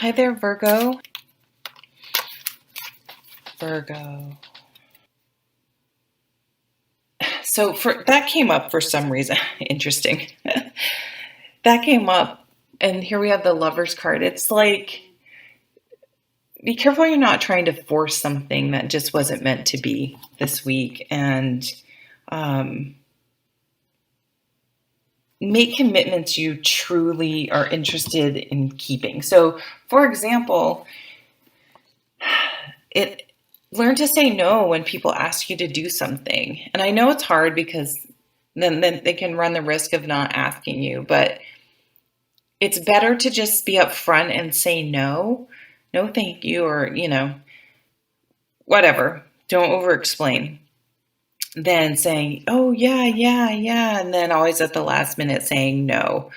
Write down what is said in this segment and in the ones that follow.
Hi there, Virgo. Virgo. So that came up for some reason. Interesting. That came up, and here we have the Lovers card. It's like, be careful you're not trying to force something that just wasn't meant to be this week, and um, make commitments you truly are interested in keeping. So, for example, it learn to say no when people ask you to do something. And I know it's hard because then they can run the risk of not asking you, but it's better to just be upfront and say no, no thank you, or whatever. Don't over explain. Than saying, oh yeah, yeah, yeah, and then always at the last minute saying no.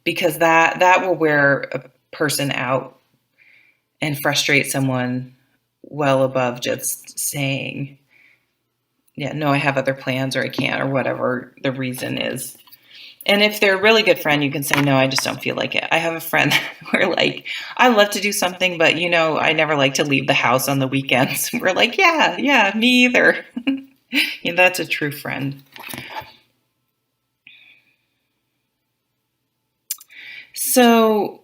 Because that will wear a person out and frustrate someone well above just saying, yeah, no, I have other plans, or I can't, or whatever the reason is. And if they're a really good friend, you can say, no, I just don't feel like it. I have a friend where, like, I love to do something, but, I never like to leave the house on the weekends. We're like, yeah, me either. That's a true friend. So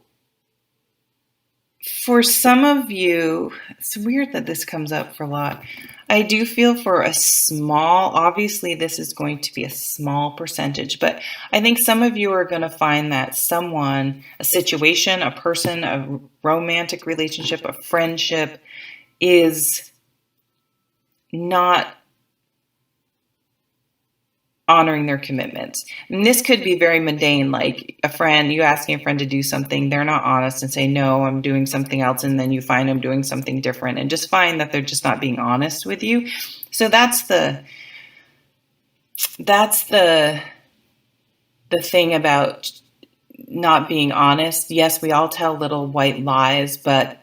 for some of you, it's weird that this comes up for a lot. I do feel for a small, obviously this is going to be a small percentage, but I think some of you are going to find that someone, a situation, a person, a romantic relationship, a friendship is not honoring their commitments. And this could be very mundane, like you asking a friend to do something, they're not honest and say, no, I'm doing something else. And then you find them doing something different and just find that they're just not being honest with you. So that's the thing about not being honest. Yes, we all tell little white lies, but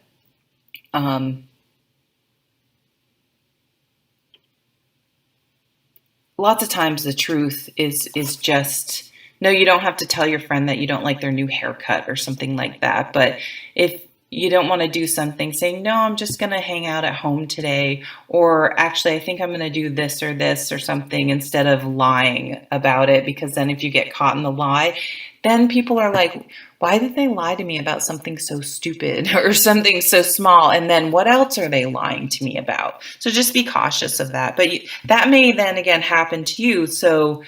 lots of times the truth is just, no, you don't have to tell your friend that you don't like their new haircut or something like that. But if you don't want to do something, saying, no, I'm just going to hang out at home today, or actually, I think I'm going to do this or something, instead of lying about it. Because then if you get caught in the lie, then people are like, why did they lie to me about something so stupid or something so small? And then what else are they lying to me about? So just be cautious of that. But that may then again happen to you. So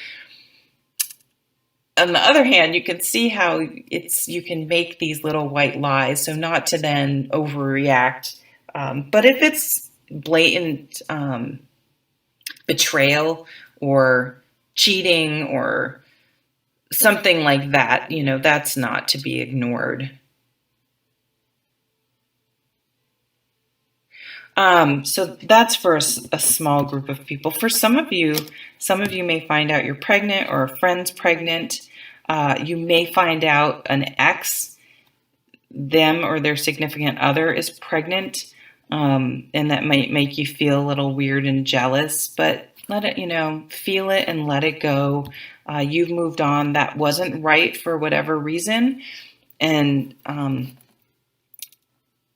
on the other hand, you can see how you can make these little white lies, so not to then overreact. But if it's blatant betrayal or cheating or something like that, that's not to be ignored. So that's for a small group of people. For some of you may find out you're pregnant, or a friend's pregnant. You may find out an ex, them or their significant other, is pregnant, and that might make you feel a little weird and jealous. But let it, feel it and let it go. You've moved on. That wasn't right for whatever reason, and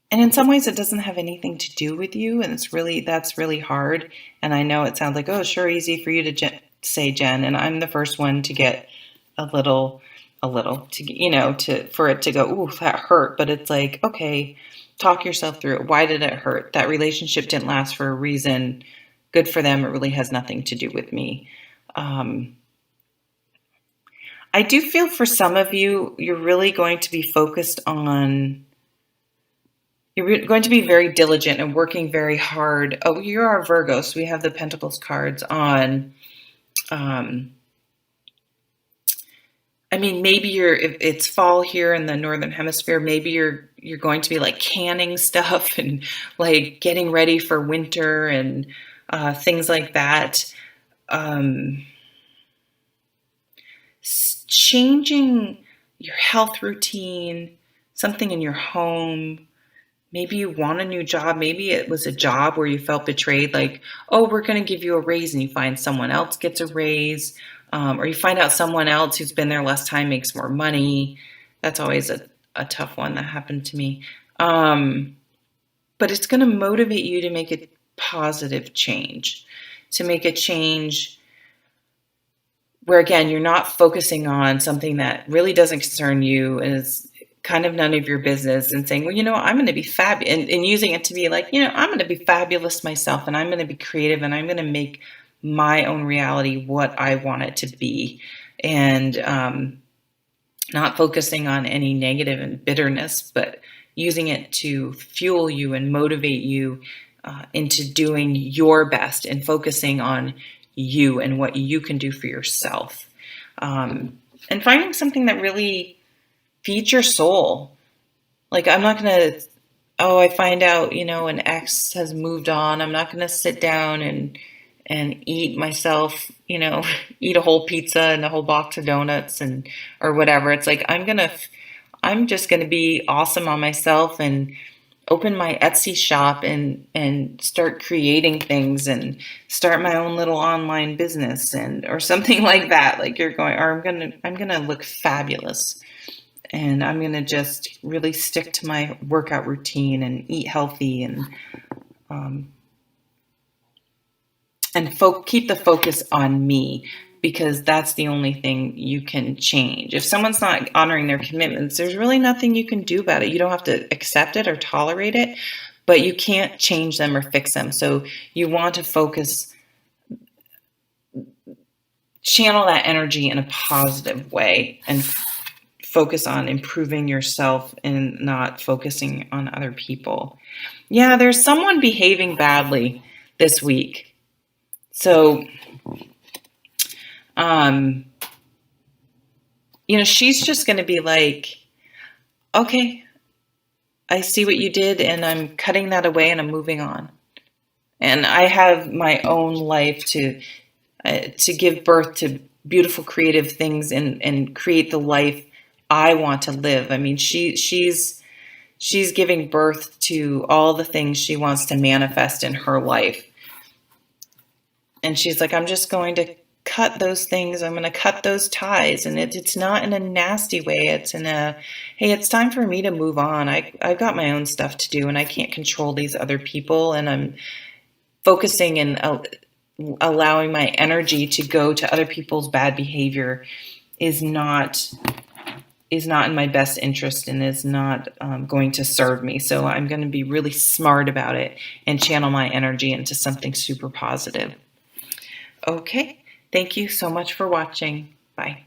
in some ways, it doesn't have anything to do with you, and that's really hard. And I know it sounds like, oh, sure, easy for you to say, Jen, and I'm the first one to get a little, for it to go, ooh, that hurt. But it's like, okay, talk yourself through it. Why did it hurt? That relationship didn't last for a reason. Good for them. It really has nothing to do with me. I do feel for some of you, you're really going to be focused on. You're going to be very diligent and working very hard. Oh, you're our Virgo, so we have the Pentacles cards on. Maybe if it's fall here in the Northern Hemisphere, maybe you're going to be like canning stuff and like getting ready for winter and things like that. Changing your health routine, something in your home. Maybe you want a new job. Maybe it was a job where you felt betrayed, like, oh, we're going to give you a raise, and you find someone else gets a raise, or you find out someone else who's been there less time makes more money. That's always a tough one that happened to me. But it's going to motivate you to make a positive change, to make a change where, again, you're not focusing on something that really doesn't concern you and is kind of none of your business, and saying, well, I'm going to be fabulous, and using it to be like, I'm going to be fabulous myself, and I'm going to be creative, and I'm going to make my own reality what I want it to be. And not focusing on any negative and bitterness, but using it to fuel you and motivate you into doing your best and focusing on you and what you can do for yourself. And finding something that really feeds your soul. Like, I'm not going to, I find out, an ex has moved on. I'm not going to sit down and eat myself, eat a whole pizza and a whole box of donuts or whatever. It's like, I'm just going to be awesome on myself and open my Etsy shop and start creating things and start my own little online business or something like that. Like, you're going, or I'm going to look fabulous. And I'm going to just really stick to my workout routine and eat healthy and keep the focus on me, because that's the only thing you can change. If someone's not honoring their commitments, there's really nothing you can do about it. You don't have to accept it or tolerate it, but you can't change them or fix them. So you want to channel that energy in a positive way and focus on improving yourself and not focusing on other people. Yeah, there's someone behaving badly this week. So, she's just going to be like, okay, I see what you did, and I'm cutting that away, and I'm moving on. And I have my own life to give birth to beautiful, creative things and create the life I want to live. I mean, she's giving birth to all the things she wants to manifest in her life. And she's like, I'm just going to cut those things. I'm going to cut those ties. And it's not in a nasty way. It's in a, hey, it's time for me to move on. I've got my own stuff to do, and I can't control these other people. And I'm focusing and allowing my energy to go to other people's bad behavior is not in my best interest and is not going to serve me. So I'm going to be really smart about it and channel my energy into something super positive. Okay, thank you so much for watching. Bye.